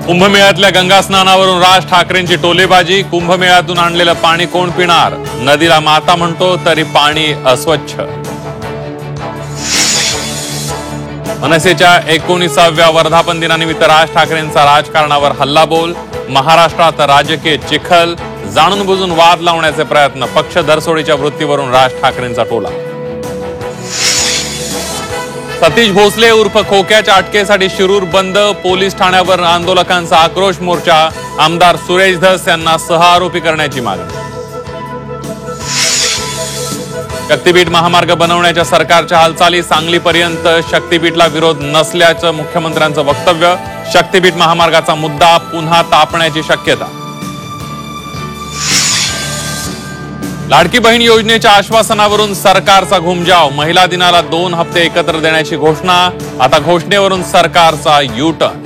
कुंभमेळ्यातल्या गंगा स्नानावरून राज ठाकरेंची टोलेबाजी। कुंभमेळ्यातून आणलेलं पाणी कोण पिणार? नदीला माता म्हणतो तरी पाणी अस्वच्छ। मनसेच्या 19व्या वर्धापन दिनानिमित्त राज ठाकरेंचा राजकारणावर हल्लाबोल। महाराष्ट्रात राजकीय चिखल, जाणून बुजून वाद लावण्याचे प्रयत्न। पक्ष धरसोडीच्या वृत्तीवरून राज ठाकरेंचा टोला। सतीश भोसले उर्फ खोक्याच्या अटकेसाठी शिरूर बंद। पोलीस ठाण्यावर आंदोलकांचा आक्रोश मोर्चा। आमदार सुरेश धस यांना सहआरोपी करण्याची मागणी। शक्तीपीठ महामार्ग बनवण्याच्या सरकारच्या हालचाली सांगलीपर्यंत। शक्तीपीठला विरोध नसल्याचं मुख्यमंत्र्यांचं वक्तव्य। शक्तीपीठ महामार्गाचा मुद्दा पुन्हा तापण्याची शक्यता। लाडकी बहीण योजनेच्या आश्वासनावरून सरकारचा घुमजाव। महिला दिनाला 2 हप्ते एकत्र देण्याची घोषणा। आता घोषणेवरून सरकारचा यू-टर्न।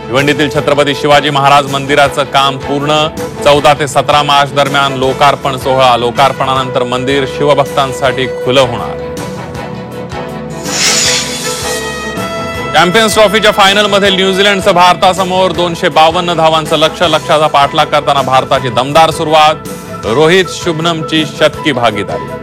भिवंडीतील छत्रपती शिवाजी महाराज मंदिराचं काम पूर्ण। 14 ते 17 मार्च दरम्यान लोकार्पण सोहळा। लोकार्पणानंतर मंदिर शिवभक्तांसाठी खुलं होणार। चॅम्पियन्स ट्रॉफीच्या फायनलमध्ये न्यूझीलंडचं भारतासमोर 252 धावांचं लक्ष्याचा पाठलाग करताना भारताची दमदार सुरुवात। रोहित शुभमनची शतकी भागीदारी।